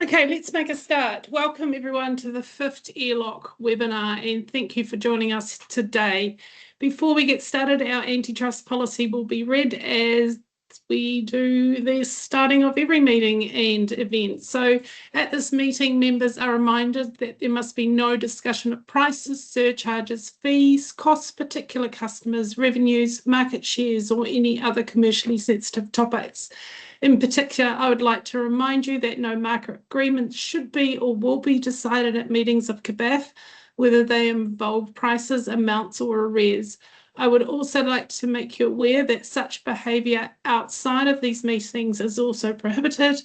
Okay, let's make a start. Welcome everyone to the fifth AirLock webinar, and thank you for joining us today. Before we get started, our antitrust policy will be read as we do the starting of every meeting and event. So at this meeting, members are reminded that there must be no discussion of prices, surcharges, fees, costs, particular customers, revenues, market shares, or any other commercially sensitive topics. In particular, I would like to remind you that no market agreements should be or will be decided at meetings of CBAFF, whether they involve prices, amounts, or arrears. I would also like to make you aware that such behaviour outside of these meetings is also prohibited.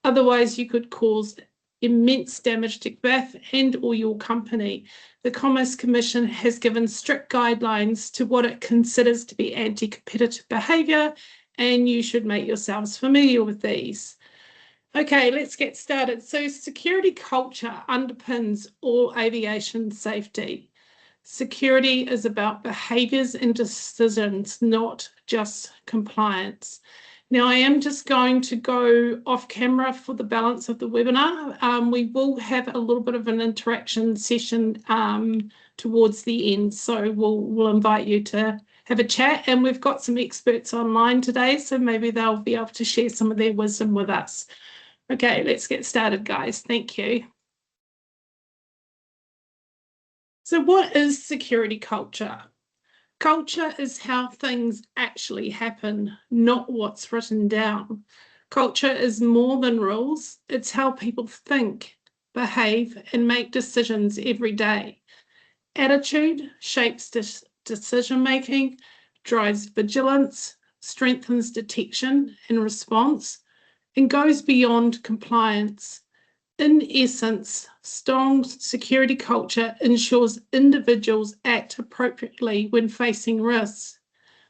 Otherwise, you could cause immense damage to CBAFF and or your company. The Commerce Commission has given strict guidelines to what it considers to be anti-competitive behaviour, and you should make yourselves familiar with these. Okay, let's get started. So security culture underpins all aviation safety. Security is about behaviours and decisions, not just compliance. Now, I am just going to go off camera for the balance of the webinar. We will have a little bit of an interaction session towards the end, so we'll invite you to have a chat, and we've got some experts online today, so maybe they'll be able to share some of their wisdom with us. Okay, let's get started, guys. Thank you. So what is security culture? Culture is how things actually happen, not what's written down. Culture is more than rules. It's how people think, behave, and make decisions every day. Attitude shapes decision-making, drives vigilance, strengthens detection and response, and goes beyond compliance. In essence, strong security culture ensures individuals act appropriately when facing risks.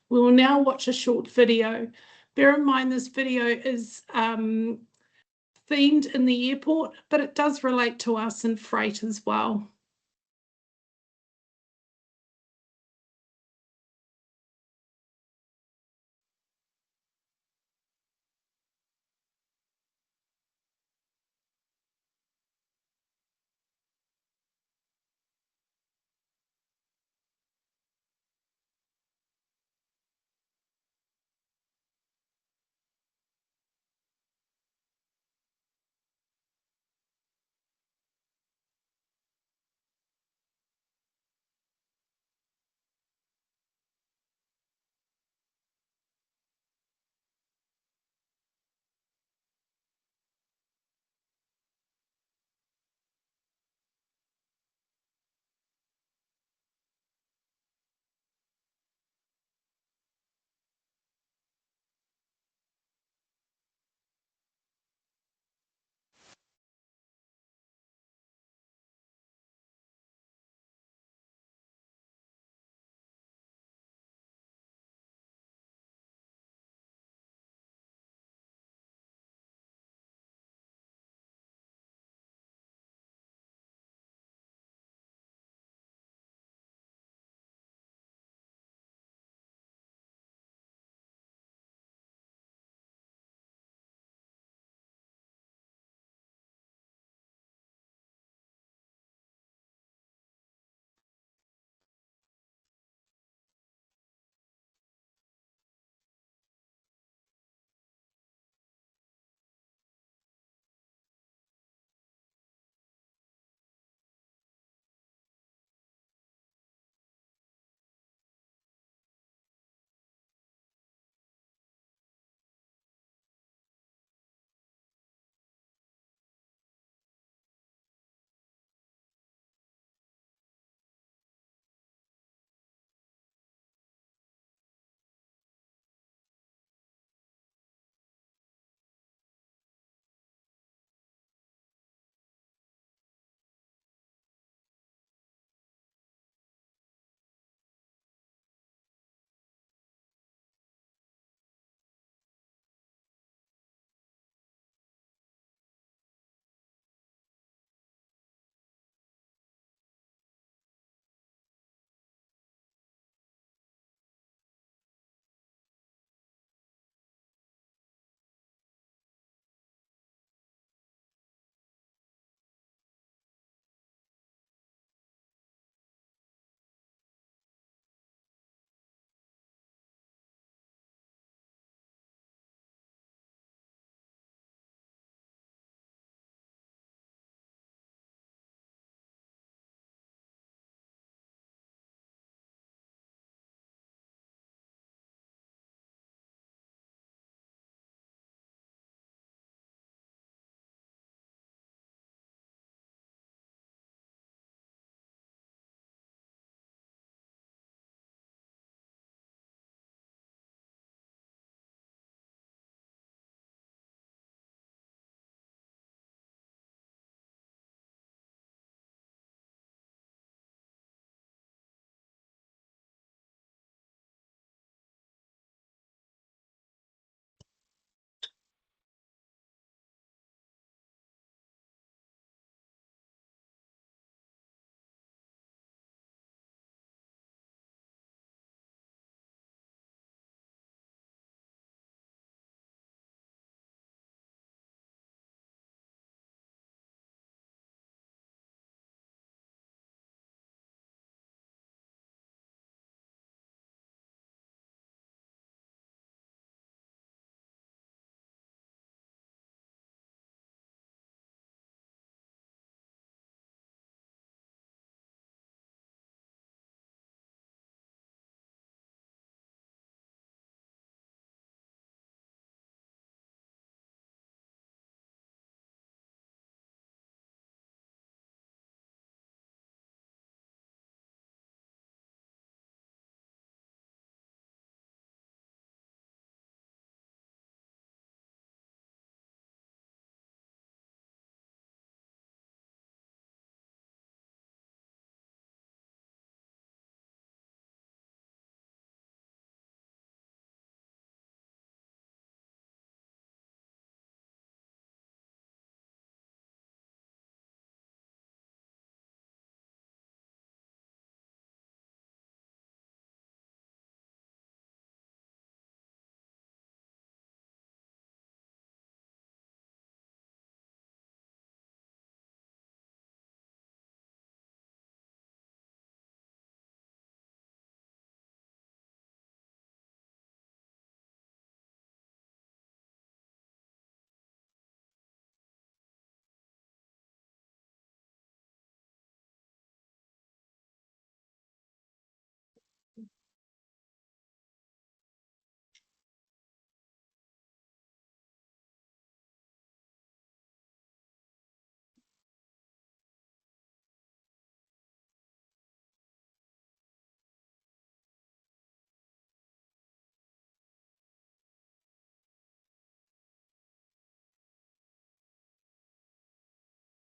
We will now watch a short video. Bear in mind this video is themed in the airport, but it does relate to us in freight as well.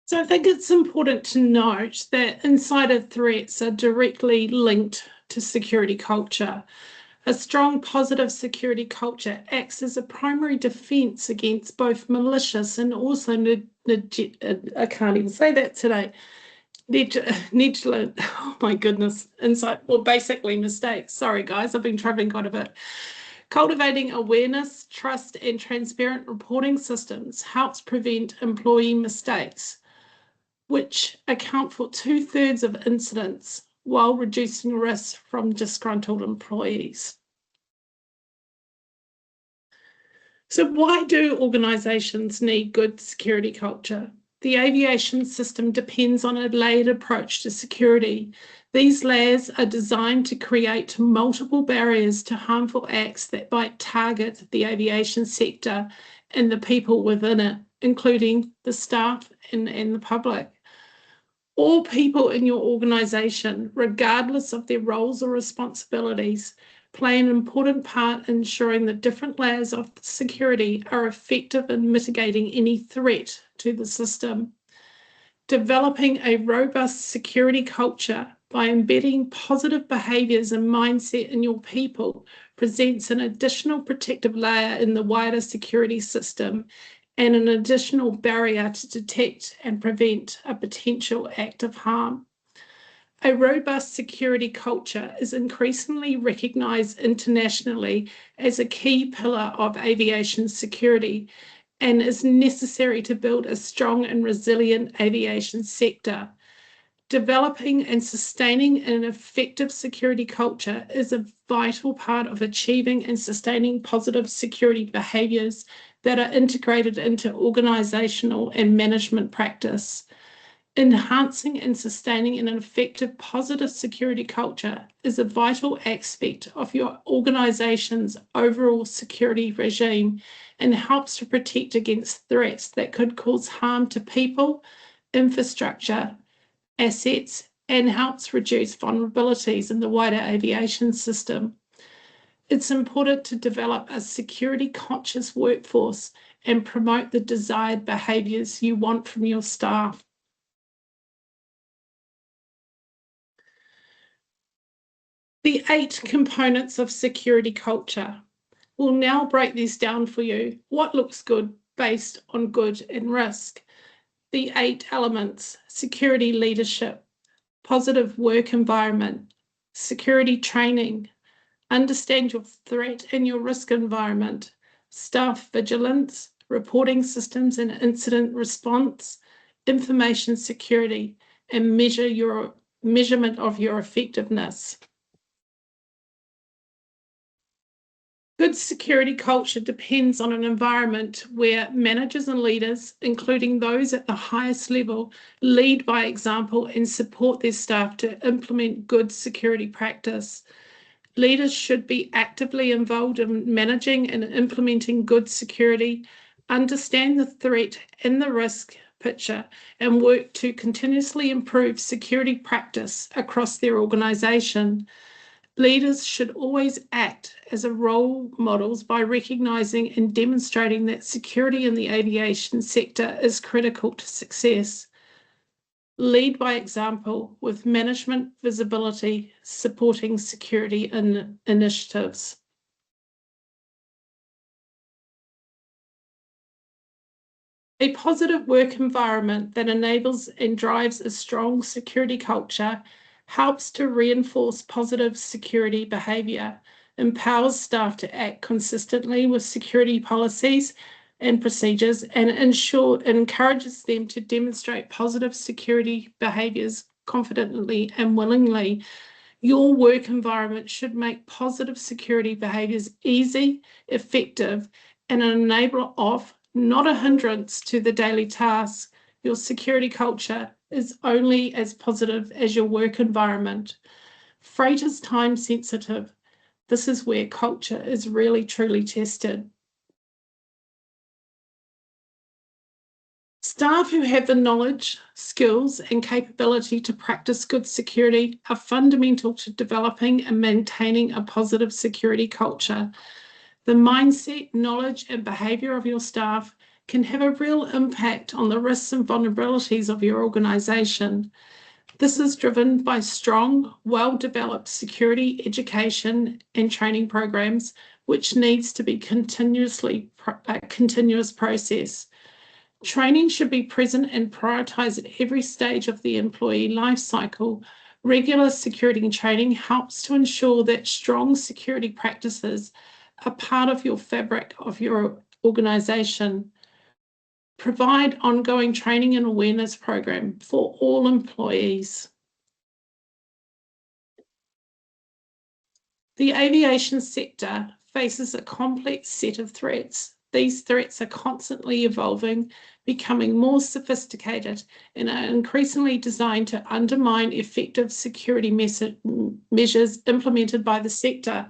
So I think it's important to note that insider threats are directly linked to security culture. A strong positive security culture acts as a primary defense against both malicious and also, I can't even say that today, negligent, oh my goodness, basically mistakes. Sorry guys, I've been traveling quite a bit. Cultivating awareness, trust, and transparent reporting systems helps prevent employee mistakes, which account for 2/3 of incidents while reducing risk from disgruntled employees. So why do organisations need good security culture? The aviation system depends on a layered approach to security. These layers are designed to create multiple barriers to harmful acts that might target the aviation sector and the people within it, including the staff and the public. All people in your organisation, regardless of their roles or responsibilities, play an important part in ensuring that different layers of security are effective in mitigating any threat to the system. Developing a robust security culture by embedding positive behaviours and mindset in your people presents an additional protective layer in the wider security system and an additional barrier to detect and prevent a potential act of harm. A robust security culture is increasingly recognised internationally as a key pillar of aviation security and is necessary to build a strong and resilient aviation sector. Developing and sustaining an effective security culture is a vital part of achieving and sustaining positive security behaviours that are integrated into organisational and management practice. Enhancing and sustaining an effective positive security culture is a vital aspect of your organisation's overall security regime and helps to protect against threats that could cause harm to people, infrastructure, assets, and helps reduce vulnerabilities in the wider aviation system. It's important to develop a security-conscious workforce and promote the desired behaviours you want from your staff. The 8 components of security culture. We'll now break these down for you. What looks good based on good and risk? The 8 elements: security leadership, positive work environment, security training, understand your threat and your risk environment, staff vigilance, reporting systems and incident response, information security, and measurement of your effectiveness. Good security culture depends on an environment where managers and leaders, including those at the highest level, lead by example and support their staff to implement good security practice. Leaders should be actively involved in managing and implementing good security, understand the threat and the risk picture, and work to continuously improve security practice across their organisation. Leaders should always act as role models by recognising and demonstrating that security in the aviation sector is critical to success. Lead by example with management visibility, supporting security initiatives. A positive work environment that enables and drives a strong security culture helps to reinforce positive security behaviour, empowers staff to act consistently with security policies and procedures, and encourages them to demonstrate positive security behaviours confidently and willingly. Your work environment should make positive security behaviours easy, effective, and an enabler of, not a hindrance to, the daily tasks. Your security culture is only as positive as your work environment. Freight is time sensitive. This is where culture is really truly tested. Staff who have the knowledge, skills, and capability to practice good security are fundamental to developing and maintaining a positive security culture. The mindset, knowledge, and behaviour of your staff can have a real impact on the risks and vulnerabilities of your organisation. This is driven by strong, well-developed security education and training programs, which needs to be a continuous process. Training should be present and prioritised at every stage of the employee life cycle. Regular security training helps to ensure that strong security practices are part of your fabric of your organisation. Provide ongoing training and awareness program for all employees. The aviation sector faces a complex set of threats. These threats are constantly evolving, becoming more sophisticated, and are increasingly designed to undermine effective security measures implemented by the sector.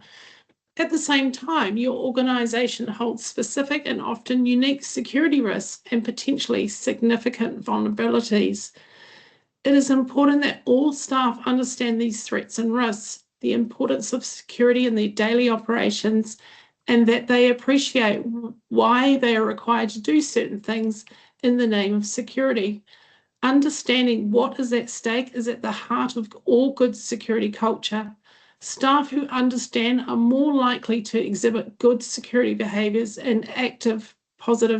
At the same time, your organisation holds specific and often unique security risks and potentially significant vulnerabilities. It is important that all staff understand these threats and risks, the importance of security in their daily operations, and that they appreciate why they are required to do certain things in the name of security. Understanding what is at stake is at the heart of all good security culture. Staff who understand are more likely to exhibit good security behaviours and achieve positive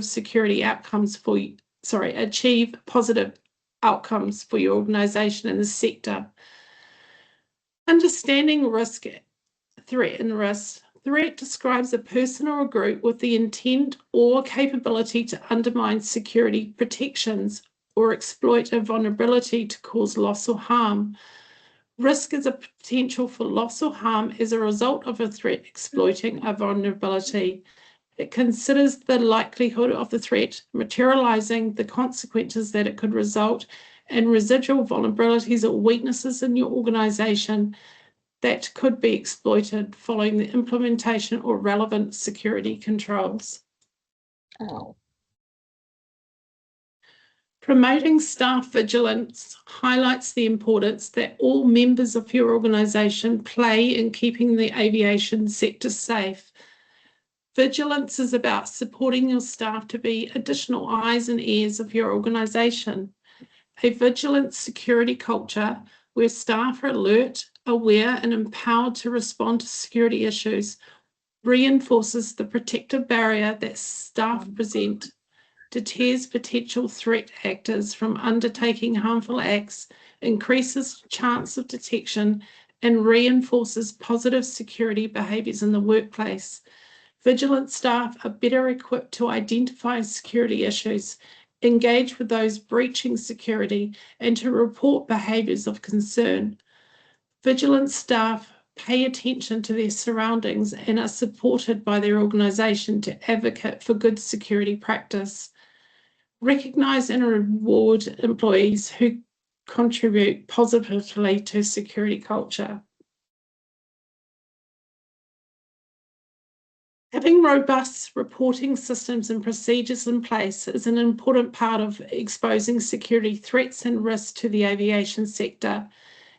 outcomes for your organisation and the sector. Understanding risk, threat and risk. Threat describes a person or a group with the intent or capability to undermine security protections or exploit a vulnerability to cause loss or harm. Risk is a potential for loss or harm as a result of a threat exploiting a vulnerability. It considers the likelihood of the threat materializing, the consequences that it could result, and residual vulnerabilities or weaknesses in your organization that could be exploited following the implementation or relevant security controls. Promoting staff vigilance highlights the importance that all members of your organisation play in keeping the aviation sector safe. Vigilance is about supporting your staff to be additional eyes and ears of your organisation. A vigilant security culture where staff are alert, aware, and empowered to respond to security issues reinforces the protective barrier that staff present, deters potential threat actors from undertaking harmful acts, increases chance of detection, and reinforces positive security behaviours in the workplace. Vigilant staff are better equipped to identify security issues, engage with those breaching security, and to report behaviours of concern. Vigilant staff pay attention to their surroundings and are supported by their organisation to advocate for good security practice. Recognise and reward employees who contribute positively to security culture. Having robust reporting systems and procedures in place is an important part of exposing security threats and risks to the aviation sector,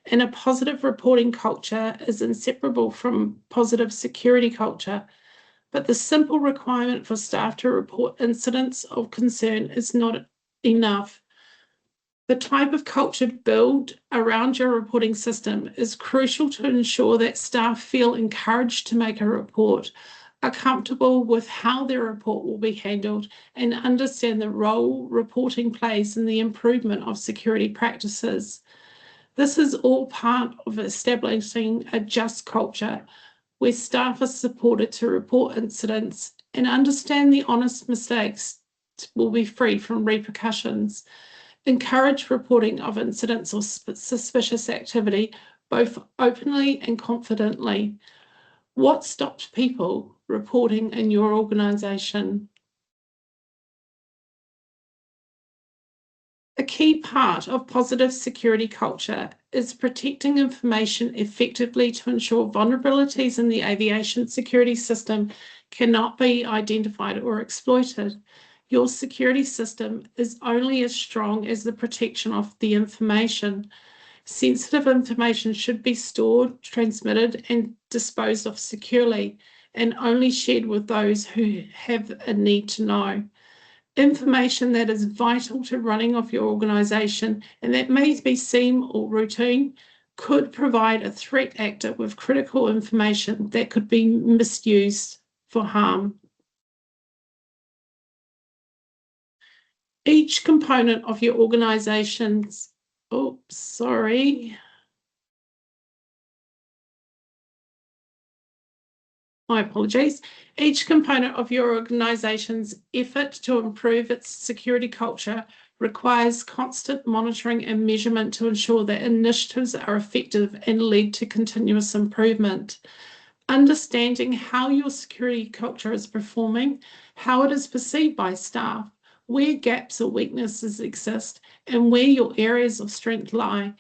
and a positive reporting culture is inseparable from positive security culture. But the simple requirement for staff to report incidents of concern is not enough. The type of culture built around your reporting system is crucial to ensure that staff feel encouraged to make a report, are comfortable with how their report will be handled, and understand the role reporting plays in the improvement of security practices. This is all part of establishing a just culture where staff are supported to report incidents and understand the honest mistakes will be free from repercussions. Encourage reporting of incidents or suspicious activity, both openly and confidently. What stops people reporting in your organisation? A key part of positive security culture is protecting information effectively to ensure vulnerabilities in the aviation security system cannot be identified or exploited. Your security system is only as strong as the protection of the information. Sensitive information should be stored, transmitted, and disposed of securely, and only shared with those who have a need to know. information that is vital to running of your organisation and that may be seen or routine could provide a threat actor with critical information that could be misused for harm. Each component of your organisation's, my apologies. Each component of your organisation's effort to improve its security culture requires constant monitoring and measurement to ensure that initiatives are effective and lead to continuous improvement. Understanding how your security culture is performing, how it is perceived by staff, where gaps or weaknesses exist, and where your areas of strength lie,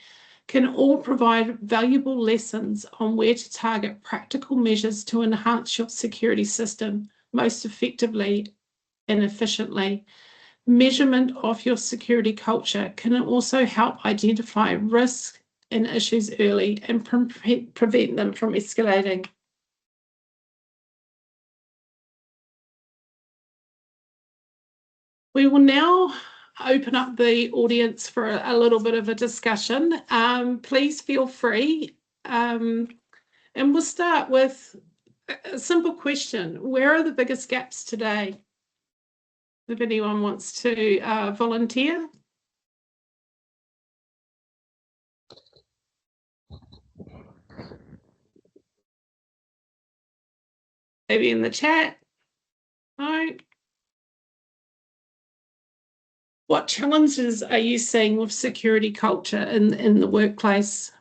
can all provide valuable lessons on where to target practical measures to enhance your security system most effectively and efficiently. Measurement of your security culture can also help identify risks and issues early and prevent them from escalating. We will now open up the audience for a little bit of a discussion. Please feel free. And we'll start with a simple question. Where are the biggest gaps today? If anyone wants to volunteer. Maybe in the chat. No. What challenges are you seeing with security culture in the workplace?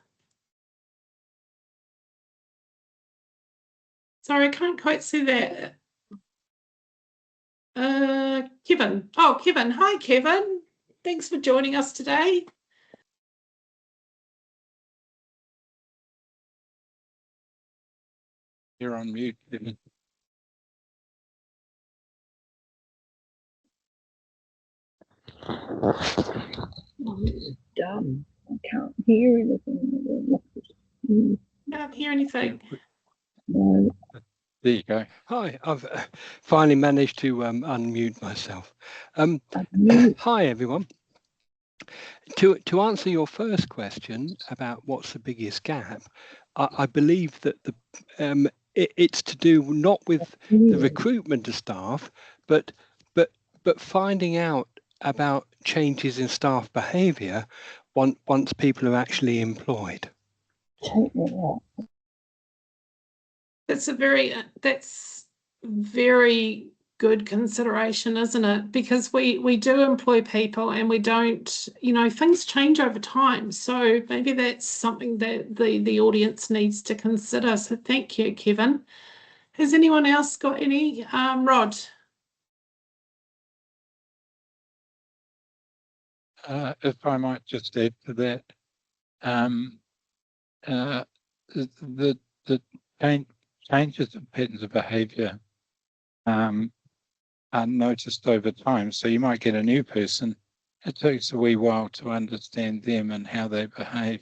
Sorry, I can't quite see that. Kevin. Oh, Kevin. Hi, Kevin. Thanks for joining us today. You're on mute, Kevin. Dumb. I can't hear anything. Can't hear anything. No. There you go. Hi, I've finally managed to unmute myself. Hi, everyone. To answer your first question about what's the biggest gap, I believe that it's to do not with the recruitment of staff, but finding out about changes in staff behaviour once people are actually employed. That's very good consideration, isn't it? Because we do employ people and we don't, things change over time. So maybe that's something that the audience needs to consider. So thank you, Kevin. Has anyone else got any? Rod? If I might just add to that, the changes in patterns of behaviour are noticed over time. So you might get a new person. It takes a wee while to understand them and how they behave.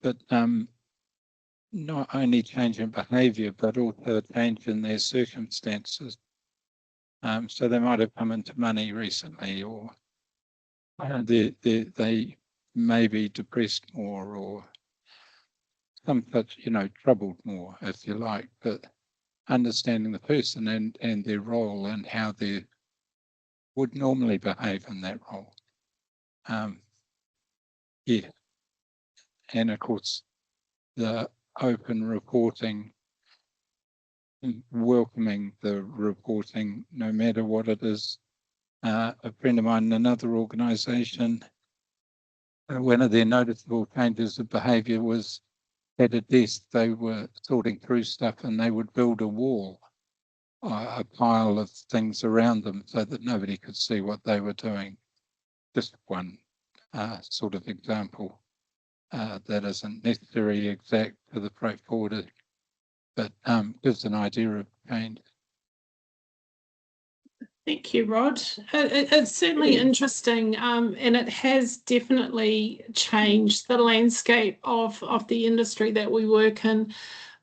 But not only change in behaviour, but also change in their circumstances. So they might have come into money recently, or they may be depressed more, or some such, troubled more, if you like. But understanding the person and their role and how they would normally behave in that role. Yeah. And of course, the open reporting, welcoming the reporting, no matter what it is. A friend of mine in another organisation, one of their noticeable changes of behaviour was at a desk, they were sorting through stuff and they would build a wall, a pile of things around them so that nobody could see what they were doing. Just one sort of example that isn't necessarily exact to the freight forwarder, but gives an idea of change. Thank you, Rod. It's certainly interesting, and it has definitely changed the landscape of the industry that we work in.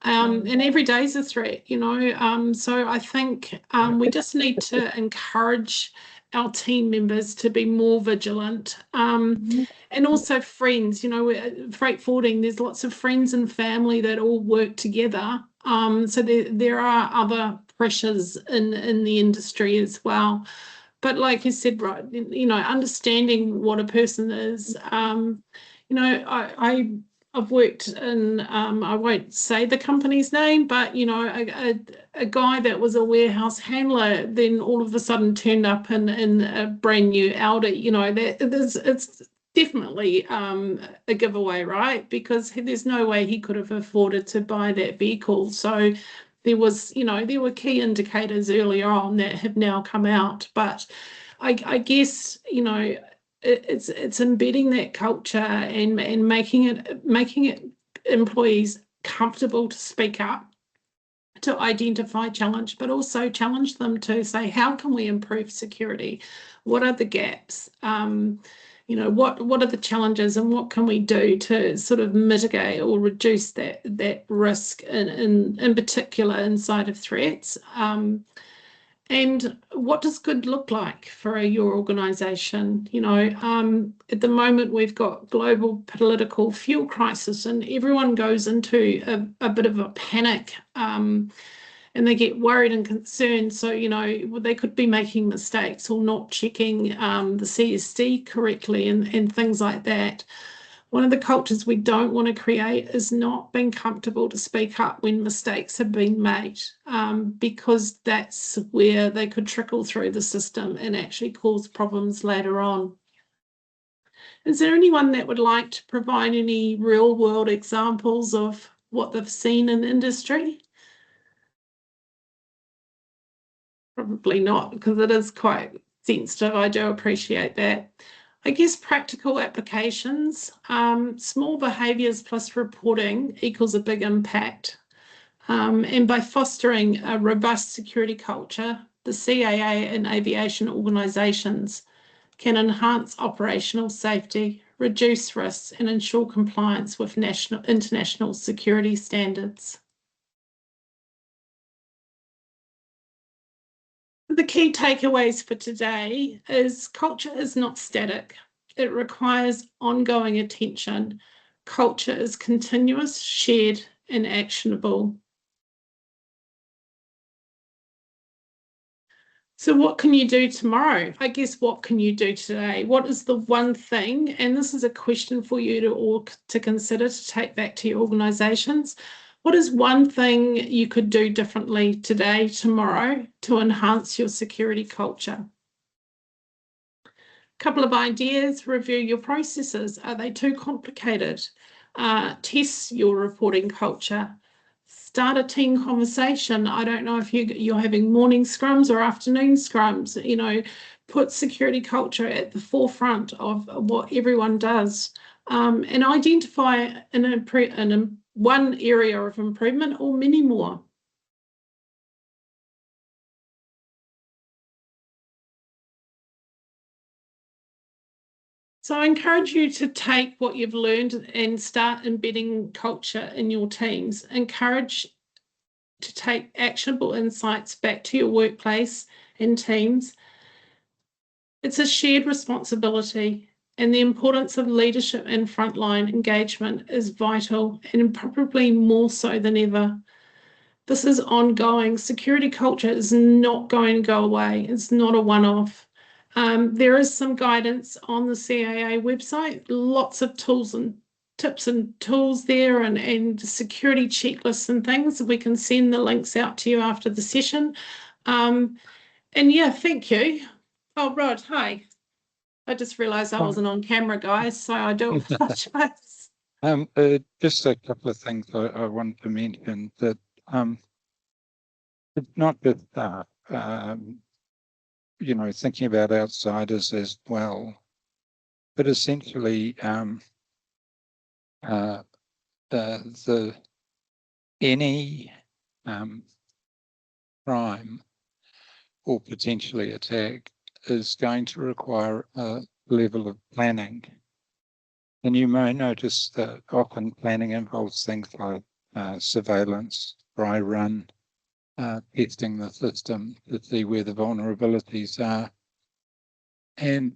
And every day is a threat, so I think we just need to encourage our team members to be more vigilant, and also friends. You know, freight forwarding, there's lots of friends and family that all work together. So there are other pressures in the industry as well. But like you said, right, you know, understanding what a person is. You know, I've worked in, I won't say the company's name, but, you know, a guy that was a warehouse handler then all of a sudden turned up in a brand new Audi. You know, it's definitely a giveaway, right? Because there's no way he could have afforded to buy that vehicle. So there was, you know, there were key indicators earlier on that have now come out. But I guess, you know, it's embedding that culture and making it employees comfortable to speak up, to identify challenge, but also challenge them to say, how can we improve security? What are the gaps? You know, what are the challenges, and what can we do to sort of mitigate or reduce that risk in particular inside of threats? And what does good look like for your organisation? You know, at the moment we've got global political fuel crisis, and everyone goes into a bit of a panic, and they get worried and concerned. So, you know, they could be making mistakes or not checking the CSD correctly and things like that. One of the cultures we don't want to create is not being comfortable to speak up when mistakes have been made, because that's where they could trickle through the system and actually cause problems later on. Is there anyone that would like to provide any real world examples of what they've seen in industry? Probably not, because it is quite sensitive. I do appreciate that. I guess practical applications, small behaviours plus reporting equals a big impact. And by fostering a robust security culture, the CAA and aviation organisations can enhance operational safety, reduce risks, and ensure compliance with international security standards. The key takeaways for today is culture is not static. It requires ongoing attention. Culture is continuous, shared, and actionable. So what can you do tomorrow? I guess what can you do today? What is the one thing, and this is a question for you to consider to take back to your organisations. What is one thing you could do differently today, tomorrow, to enhance your security culture? A couple of ideas: review your processes. Are they too complicated? Test your reporting culture. Start a team conversation. I don't know if you're having morning scrums or afternoon scrums. You know, put security culture at the forefront of what everyone does, and identify one area of improvement or many more. So I encourage you to take what you've learned and start embedding culture in your teams. Encourage to take actionable insights back to your workplace and teams. It's a shared responsibility, and the importance of leadership and frontline engagement is vital, and probably more so than ever. This is ongoing. Security culture is not going to go away. It's not a one-off. There is some guidance on the CAA website, lots of tools and tips and tools there, and security checklists and things. We can send the links out to you after the session. And yeah, thank you. Oh, Rod, hi. I just realised I wasn't on camera, guys, so I do apologise. Just a couple of things I want to mention, that it's not just you know, thinking about outsiders as well, but essentially any crime or potentially attack is going to require a level of planning. And you may notice that often planning involves things like surveillance, dry run, testing the system to see where the vulnerabilities are. And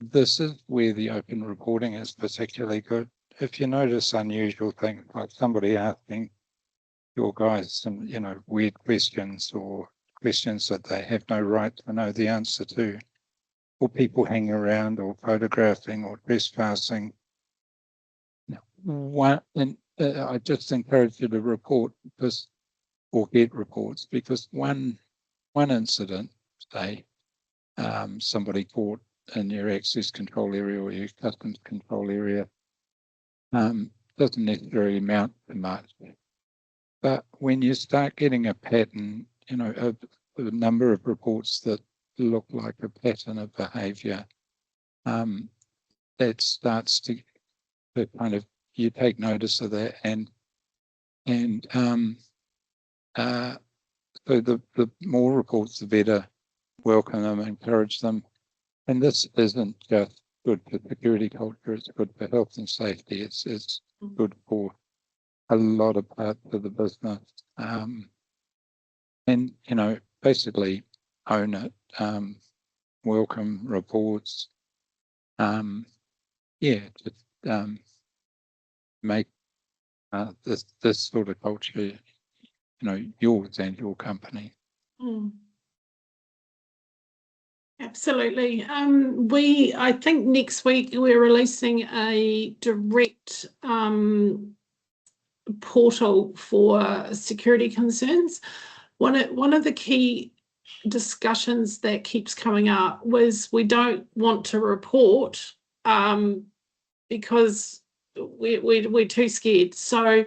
this is where the open reporting is particularly good. If you notice unusual things like somebody asking your guys some, weird questions or questions that they have no right to know the answer to, or people hanging around or photographing or trespassing, I just encourage you to report this or get reports, because one incident, say, somebody caught in your access control area or your customs control area, doesn't necessarily amount to much. But when you start getting a pattern, a number of reports that look like a pattern of behaviour, that starts to kind of, you take notice of that, and so the more reports, the better. Welcome them, encourage them. And this isn't just good for security culture, it's good for health and safety. It's good for a lot of parts of the business. And, basically own it, welcome reports. Just make this sort of culture, yours and your company. Absolutely. I think next week we're releasing a direct portal for security concerns. One of the key discussions that keeps coming up was we don't want to report because we're too scared. So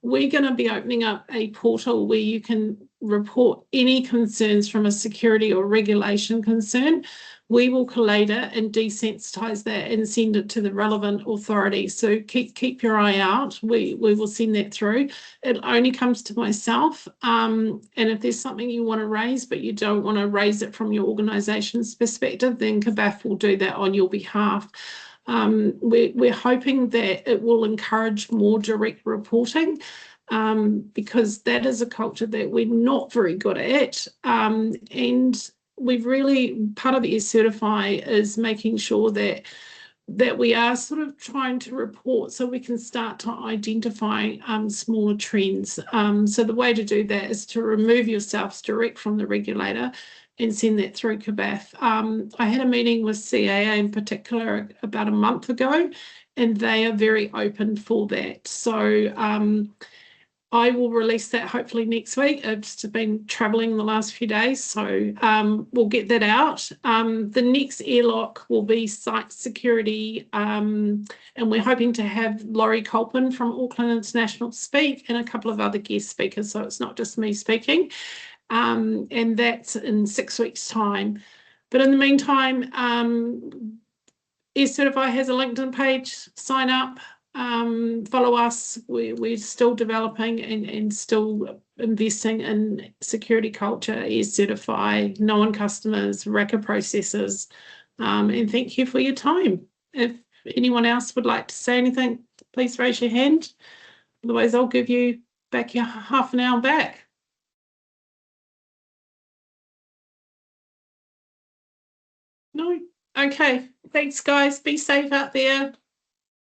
we're going to be opening up a portal where you can report any concerns from a security or regulation concern. We will collate it and desensitize that and send it to the relevant authority. So keep your eye out. We will send that through. It only comes to myself. And if there's something you want to raise, but you don't want to raise it from your organisation's perspective, then CBAFF will do that on your behalf. We're hoping that it will encourage more direct reporting, because that is a culture that we're not very good at. And we've really, part of AirCertify is making sure that we are sort of trying to report so we can start to identify smaller trends. So the way to do that is to remove yourselves direct from the regulator and send that through CBAFF. I had a meeting with CAA in particular about a month ago, and they are very open for that. So I will release that hopefully next week. I've just been travelling the last few days, so we'll get that out. The next AirLock will be site security, and we're hoping to have Laurie Colpin from Auckland International speak and a couple of other guest speakers, so it's not just me speaking. And that's in 6 weeks' time. But in the meantime, AirCertify has a LinkedIn page. Sign up, follow us. We're still developing and still investing in security culture, AirCertify, known customers, Raka processes. And thank you for your time. If anyone else would like to say anything, please raise your hand. Otherwise, I'll give you back your half an hour back. No? Okay. Thanks, guys. Be safe out there.